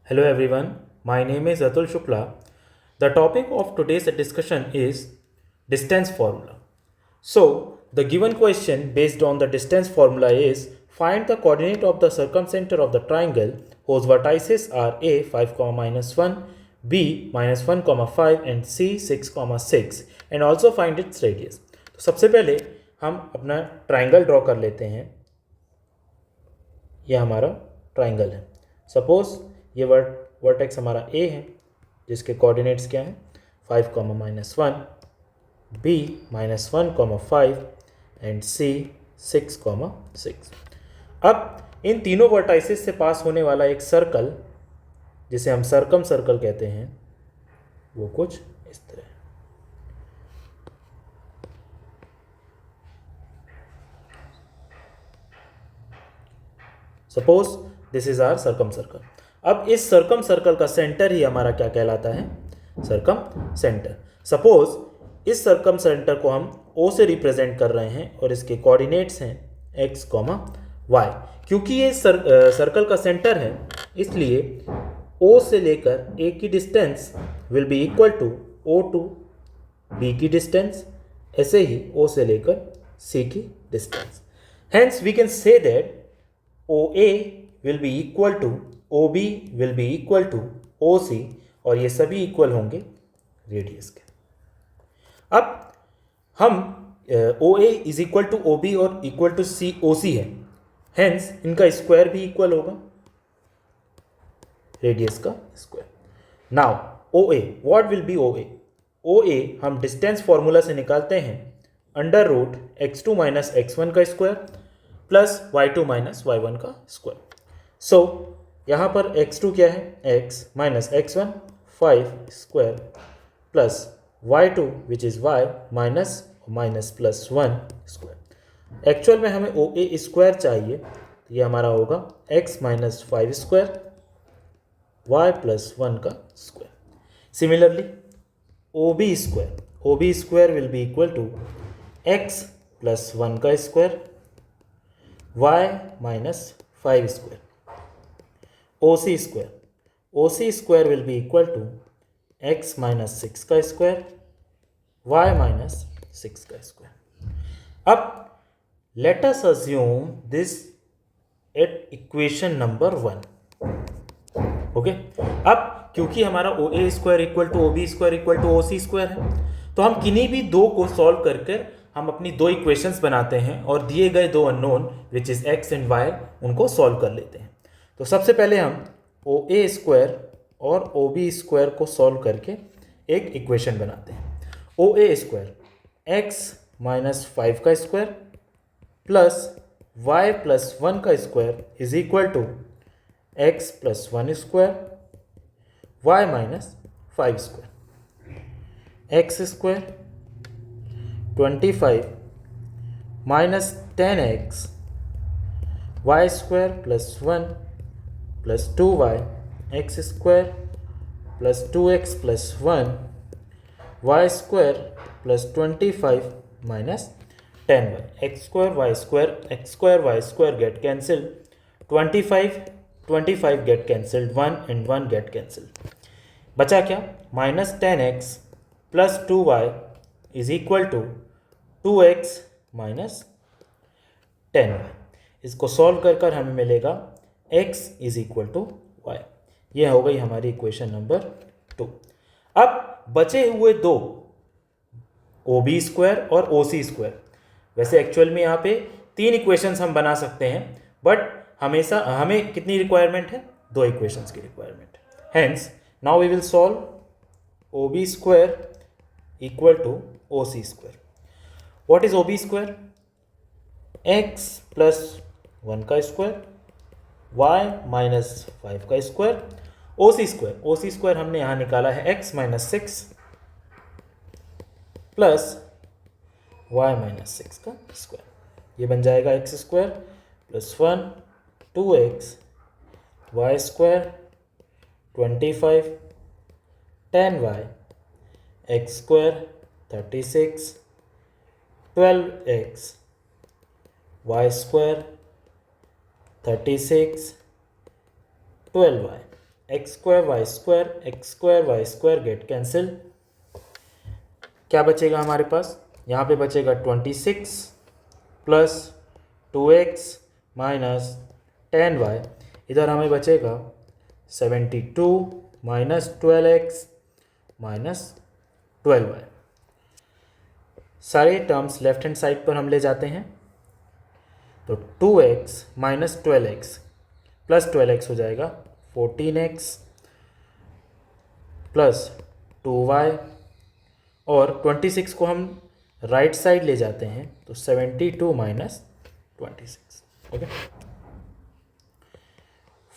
Hello everyone, my name is Atul Shukla. The topic of today's discussion is distance formula. So, the given question based on the distance formula is find the coordinate of the circumcenter of the triangle whose vertices are a 5, minus 1, b minus 1, 5 and c 6, 6 and also find its radius. तो सबसे पहले हम अपना triangle draw कर लेते हैं। यह हमारा ट्राइंगल है। सपोज ये वर्टेक्स हमारा ए है जिसके कोऑर्डिनेट्स क्या हैं 5, माइनस 1, बी माइनस 1, 5 एंड सी 6, 6। अब इन तीनों वर्टाइसेस से पास होने वाला एक सर्कल जिसे हम सर्कम सर्कल कहते हैं वो कुछ इस तरह है। Suppose this is our circum circle. अब इस सर्कम सर्कल का सेंटर ही हमारा क्या कहलाता है, सर्कम सेंटर। सपोज इस सर्कम सेंटर को हम O से रिप्रेजेंट कर रहे हैं और इसके कोऑर्डिनेट्स हैं x, y। क्योंकि ये सर्कल का सेंटर है इसलिए O से लेकर A की distance will be equal to O to B की डिस्टेंस, ऐसे ही O से लेकर C की distance. Hence we can say that OA will be equal to OB will be equal to OC और ये सभी इक्वल होंगे रेडियस के। अब हम OA is equal to OB और इक्वल टू OC है, हेंस इनका स्क्वायर भी इक्वल होगा रेडियस का square. Now OA, what will be OA? OA हम डिस्टेंस फॉर्मूला से निकालते हैं under root x2 minus x1 का square plus y2 minus y1 का स्क्वायर। सो यहाँ पर x2 क्या है, x minus x1 5 square plus y2 which is y minus minus plus 1 square. Actual में हमें OA स्क्वायर चाहिए तो ये हमारा होगा x minus 5 square y plus 1 का square. Similarly OB square will be equal to x plus 1 का square y minus 5 square. OC square will be equal to x minus 6 का स्क्वायर y माइनस 6 का square. अब let us assume this at equation number 1। Okay, अब क्योंकि हमारा OA square equal to OB square equal to OC square है तो हम किन्हीं भी दो को सॉल्व करके हम अपनी दो इक्वेशंस बनाते हैं और दिए गए दो unknown which is x and y उनको सॉल्व कर लेते हैं। तो सबसे पहले हम OA स्क्वायर और OB स्क्वायर को सॉल्व करके एक इक्वेशन बनाते हैं। OA स्क्वायर x माइनस 5 का स्क्वायर प्लस y प्लस 1 का square is equal to x plus 1 square y minus 5 square. x square 25 minus 10x y square plus 1 plus 2y x square plus 2x plus 1 y square plus 25 minus 10y x square y square get cancel 25 get cancelled 1 and 1 get cancelled. बचा क्या, minus 10x plus 2y is equal to 2x minus 10y। इसको solve कर हमें मिलेगा x is equal to y। यह हो गई हमारी इक्वेशन नंबर 2। अब बचे हुए दो OB स्क्वायर और OC स्क्वायर, वैसे एक्चुअल में यहाँ पे तीन इक्वेशंस हम बना सकते हैं बट हमेशा हमें कितनी रिक्वायरमेंट है, दो इक्वेशंस की रिक्वायरमेंट है। Hence now we will solve OB square equal to OC square. What is OB square? x plus 1 का स्क्वायर y माइनस 5 का स्क्वायर। OC स्क्वायर हमने यहाँ निकाला है x minus 6 plus y minus 6 का स्क्वायर। ये बन जाएगा x square plus 1 2x y square 25 10y x square 36 12x y square 36 12y x square y square get cancel. क्या बचेगा हमारे पास, यहाँ पे बचेगा 26 प्लस 2x माइनस 10y, इधर हमें बचेगा 72 माइनस 12x माइनस 12y। सारे टर्म्स लेफ्ट हैंड साइड पर हम ले जाते हैं, तो 2x minus 12x plus 12x हो जाएगा 14x प्लस 2y, और 26 को हम राइट साइड ले जाते हैं तो 72 minus 26, okay.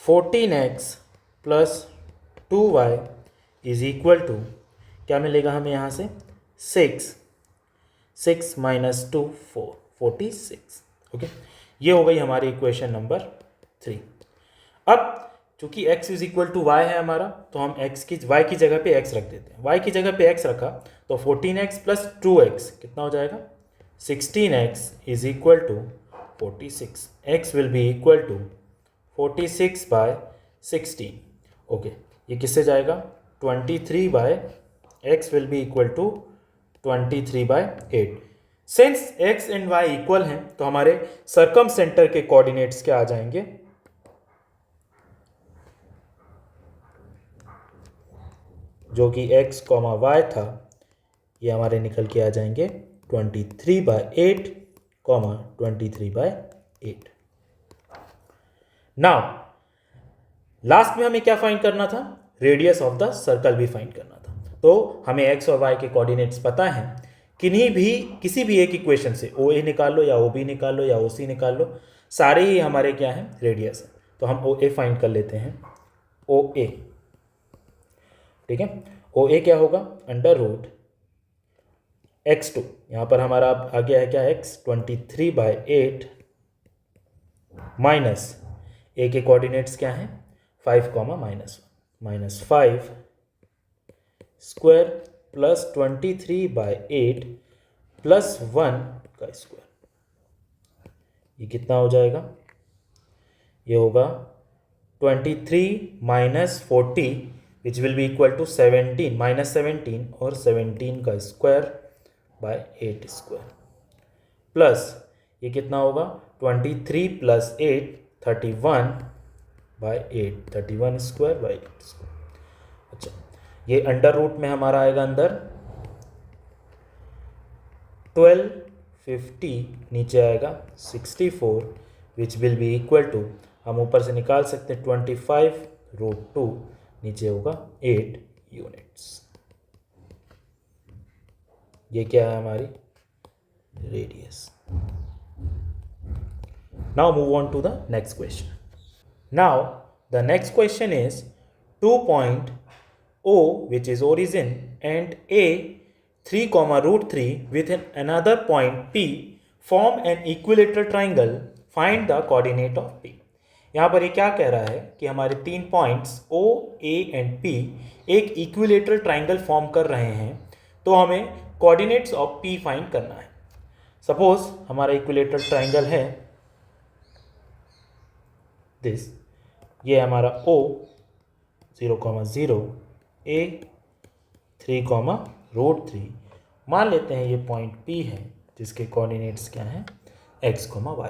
14x plus 2y is equal to क्या मिलेगा हमें यहाँ से 6 माइनस 2 4 46, ओके। ये हो गई हमारी इक्वेशन नंबर 3। अब चूंकि x is equal to y है हमारा, तो हम y की जगह पे x रख देते हैं। y की जगह पे x रखा तो 14x प्लस 2x कितना हो जाएगा 16x is equal to 46। x will be equal to 46 by 16, okay. ये किससे जाएगा 23 by x will be equal to 23 by 8। Since x and y equal हैं तो हमारे सर्कम सेंटर के कोऑर्डिनेट्स क्या आ जाएंगे, जो कि x, y था, ये हमारे निकल के आ जाएंगे 23 बाय 8, 23 बाय 8। नाउ लास्ट में हमें क्या फाइंड करना था, रेडियस ऑफ द सर्कल भी फाइंड करना था। तो हमें x और y के कोऑर्डिनेट्स पता हैं, किसी भी एक इक्वेशन से OA निकाल लो या OB निकाल लो या OC निकाल लो, सारे ही हमारे क्या हैं रेडियस है। तो हम OA फाइंड कर लेते हैं, OA, ठीक है। OA क्या होगा अंडर रूट x2, यहाँ पर हमारा आ गया है क्या x 23 बाय 8 माइनस a के कोऑर्डिनेट्स क्या हैं 5 minus 5 square plus 23 by 8 plus 1 का स्क्वायर, ये कितना हो जाएगा, ये होगा 23 minus 40 which will be equal to 17 minus 17 और 17 का स्क्वायर बाय 8 स्क्वायर, प्लस ये कितना होगा 23 plus 8 31 by 8, 31 square by 8 square. अच्छा, ये अंडर रूट में हमारा आएगा अंदर 1250, नीचे आएगा 64 which will be equal to, हम ऊपर से निकाल सकते हैं 25 रूट 2, नीचे होगा 8 यूनिट्स। ये क्या है हमारी radius. Now move on to the next question. Now the next question is 2 point O which is origin and A 3 root 3 with another point P form an equilateral triangle, find the coordinate of P। यहाँ पर ये क्या कह रहा है कि हमारे 3 points O, A and P एक इक्विलेटरल ट्राइंगल फॉर्म कर रहे हैं, तो हमें कोऑर्डिनेट्स ऑफ P फाइंड करना है। सपोज हमारा इक्विलेटरल ट्राइंगल है दिस, ये हमारा O 0,0 A 3, रूट 3, मान लेते हैं ये पॉइंट P है जिसके कोऑर्डिनेट्स क्या हैं x, y।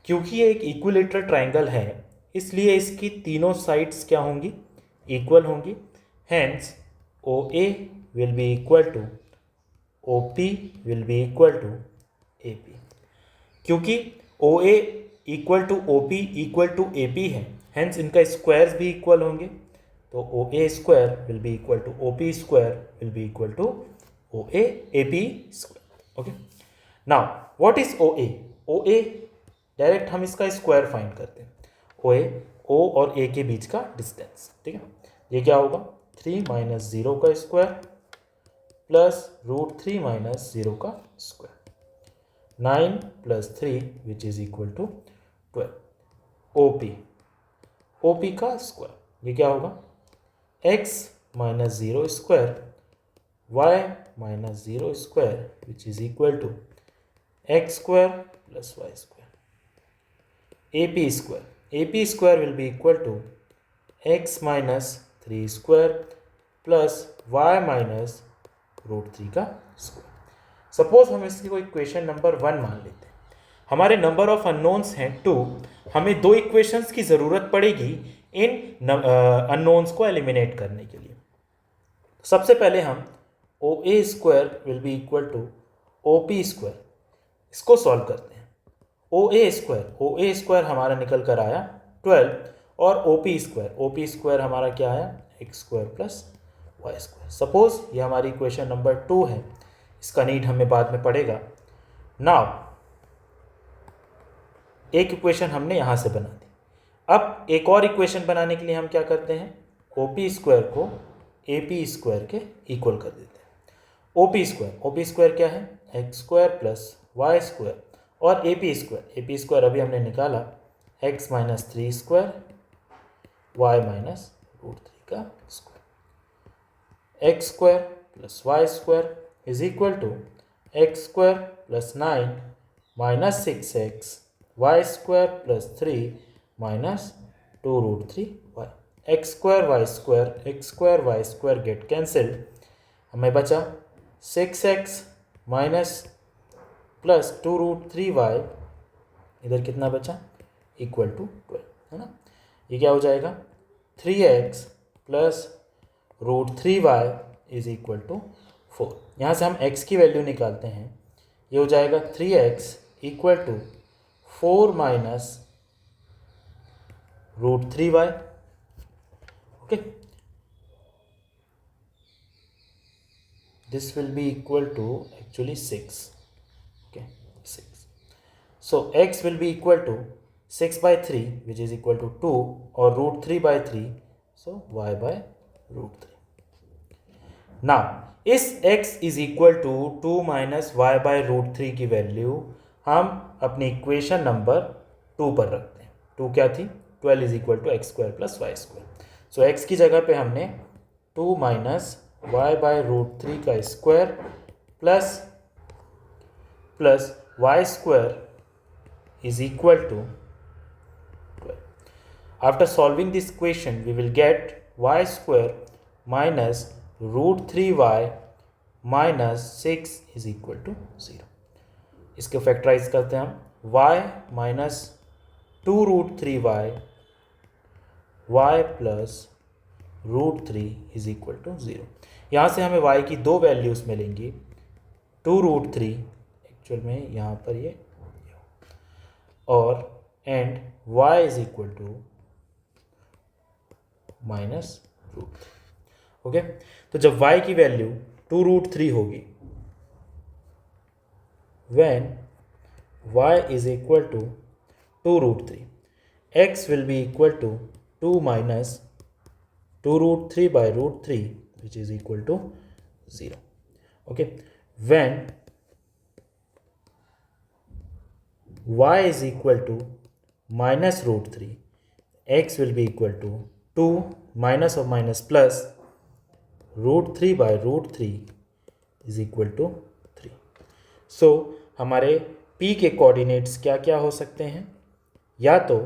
क्योंकि ये एक इक्विलेटरल ट्राइंगल है इसलिए इसकी तीनों साइड्स क्या होंगी इक्वल होंगी, hence OA will be equal to OP will be equal to AP। क्योंकि OA equal to OP equal to AP है, हैंस इनका स्क्वायर्स भी इक्वल होंगे, तो OA square will be equal to OP square will be equal to OA AP square, okay. Now what is OA? OA direct हम इसका square find करते हैं, OA O और A के बीच का डिस्टेंस, ठीक है। ये क्या होगा 3 माइनस 0 का स्क्वायर प्लस रूट 3 माइनस 0 का square, 9 plus 3 which is equal to 12। OP का स्क्वायर, ये क्या होगा x minus 0 square y minus 0 square which is equal to x square plus y square. AP square will be equal to x minus 3 square plus y minus √3 का square. Suppose हम इसकी कोई equation number 1 मान लेते हैं। हमारे number of unknowns हैं 2। हमें 2 इक्वेशंस की ज़रूरत पड़ेगी इन अननोन्स को एलिमिनेट करने के लिए। सबसे पहले हम O A square will be equal to O P square, इसको सॉल्व करते हैं। ओ ए स्क्वायर हमारा निकल कर आया 12 और ओ पी स्क्वायर हमारा क्या आया x square plus y square. Suppose ये हमारी इक्वेशन नंबर 2 है, इसका नीड हमें बाद में पड़ेगा। नाउ एक इक्वेशन हमने यहाँ से बना दी। अब एक और इक्वेशन बनाने के लिए हम क्या करते हैं, ओ पी स्क्वायर को ए पी स्क्वायर के इक्वल कर देते हैं। ओ पी स्क्वायर क्या है x square plus y square और ए पी स्क्वायर अभी हमने निकाला x minus 3 square y minus √3 का square. X square plus y square is equal to x square plus 9 minus 6x y square plus 3 minus 2√3 y. X square y square get cancel, हमें बचा 6x minus plus 2√3 Y, इधर कितना बचा equal to 12, है ना। ये क्या हो जाएगा 3x plus √3 y is equal to 4। यहाँ से हम x की वैल्यू निकालते हैं, ये हो जाएगा 3x equal to 4 minus √3 y. Okay, this will be equal to actually 6. Okay, 6. So x will be equal to 6 by 3 which is equal to 2 or √3 by 3, so y by √3. Now इस x is equal to 2 minus y by √3 की value हम अपनी equation number 2 पर रखते हैं। 2 क्या थी 12 is equal to x square plus y square. So x की जगह पे हमने 2 माइनस वाई बाय √3 का square plus y square is equal to 12. After solving this equation we will get y square minus √3y minus 6 is equal to 0. इसके factorise करते हैं हम y minus 2√3y y plus √3 is equal to 0। यहाँ से हमें y की 2 values मिलेंगी, 2√3 actual में यहाँ पर ये और and y is equal to minus √3। Okay, तो जब y की वैल्यू 2√3 होगी, when y is equal to 2√3, x will be equal to 2 minus 2√3 by √3 which is equal to 0. Okay, when y is equal to minus √3, x will be equal to 2 minus of minus plus √3 by √3 is equal to 3. सो हमारे p के coordinates क्या क्या हो सकते हैं, या तो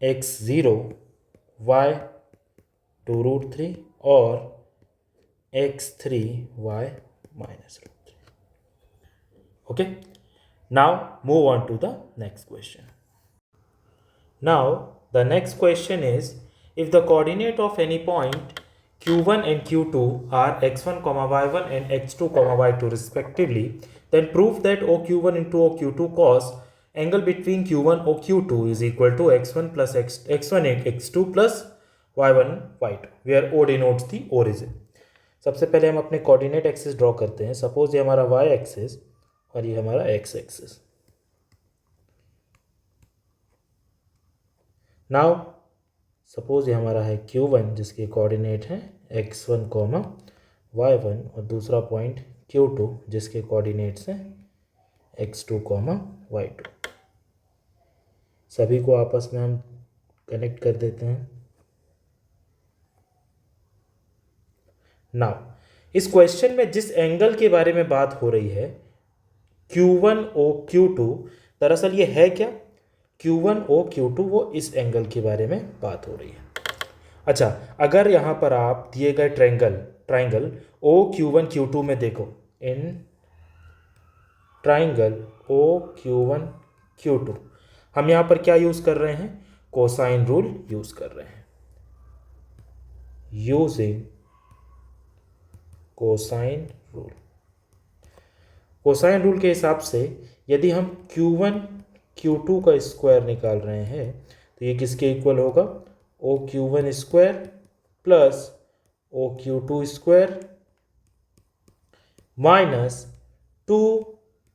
x0 y 2√3 और x3 y minus √3. Okay, now move on to the next question. Now the next question is, if the coordinate of any point q1 and q2 are x1, y1 and x2, y2 respectively, then prove that OQ1 into OQ2 cos angle between Q1 or Q2 is equal to x1 plus x1 and x2 plus y1 y2 where O denotes the origin. सबसे पहले हम अपने coordinate axis draw करते हैं। Suppose ये हमारा y axis और ये हमारा x एक्सिस। नाउ सपोज ये हमारा है Q1 जिसके कोऑर्डिनेट हैं x1, y1 और दूसरा पॉइंट Q2 जिसके कोऑर्डिनेट्स हैं x2, y2। सभी को आपस में हम कनेक्ट कर देते हैं। नाउ इस क्वेश्चन में जिस एंगल के बारे में बात हो रही है Q1 O Q2, दरअसल ये है क्या Q1 O Q2, वो इस एंगल के बारे में बात हो रही है। अच्छा, अगर यहाँ पर आप दिए गए triangle O Q one Q two में देखो, in triangle O Q one Q two, हम यहाँ पर क्या यूज़ कर रहे हैं? कोसाइन रूल यूज़ कर रहे हैं, using cosine rule. Cosine rule के हिसाब से यदि हम Q1 Q2 का स्क्वायर निकाल रहे हैं तो ये किसके इक्वल होगा? O Q one square plus O Q two square minus 2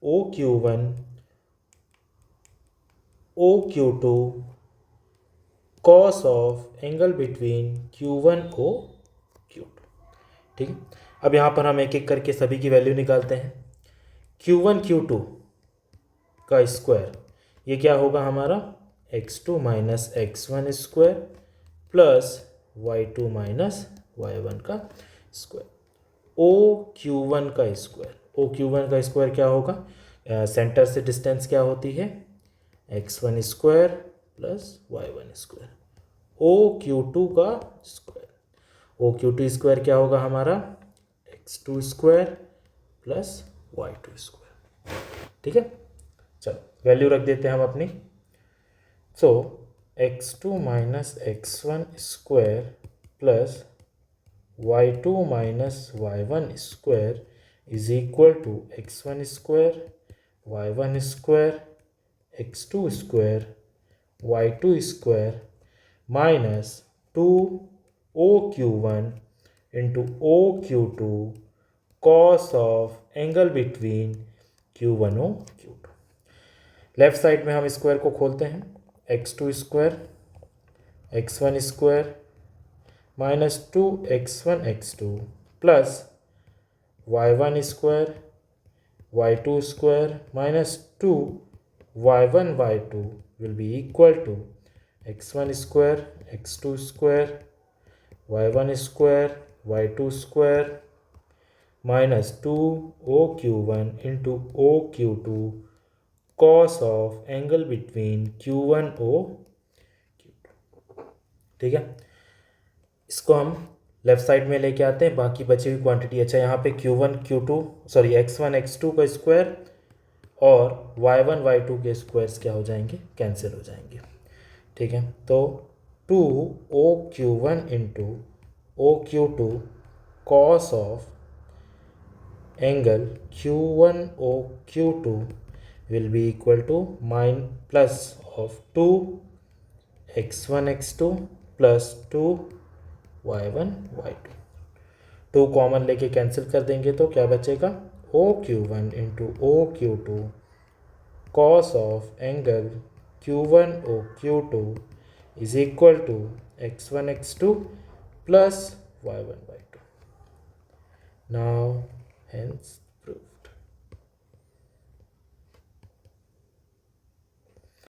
O Q one O Q two cos of angle between Q1 O Q2। ठीक है, अब यहाँ पर हम एक एक करके सभी की वैल्यू निकालते हैं। Q1 Q2 का स्क्वायर, ये क्या होगा हमारा? x2 minus x one square plus y2 minus y1 का स्क्वायर। ओ क्यू वन का स्क्वायर, ओ क्यू वन का स्क्वायर क्या होगा? सेंटर से डिस्टेंस क्या होती है? x1 square plus y1 square. O Q two का square, O Q two square क्या होगा हमारा? x2 square plus y2 square. ठीक है, चलो वैल्यू रख देते हैं हम अपनी। So x2 minus x one square plus y2 minus y1 square is equal to x1 square y1 square x2 square y2 square minus 2 O Q one into O Q two cos of angle between Q1 O Q2। Left side में हम square को खोलते हैं, x2 square x1 square minus 2 x1 x2 plus y1 square y2 square minus 2 y1 y2 will be equal to x1 square x2 square y1 square y2 square minus 2 O Q one into O Q two cos of angle between Q1 O Q2। ठीक है, इसको हम left side में लेके आते हैं, बाकी बची हुई क्वांटिटी। अच्छा, यहाँ पे Q1 Q2 sorry x1 x2 का स्क्वायर और y1 y2 के स्क्वायर्स क्या हो जाएंगे? कैंसिल हो जाएंगे। ठीक है, तो 2 O Q one into O Q two cos of angle Q1 O Q2 will be equal to plus of 2 x1 x2 plus 2 y1 y2। 2 common लेके कैंसिल कर देंगे तो क्या बचेगा? O Q one into O Q two cos of angle Q1 O Q2 is equal to x1 x2 plus y1 y2। Now hence proved।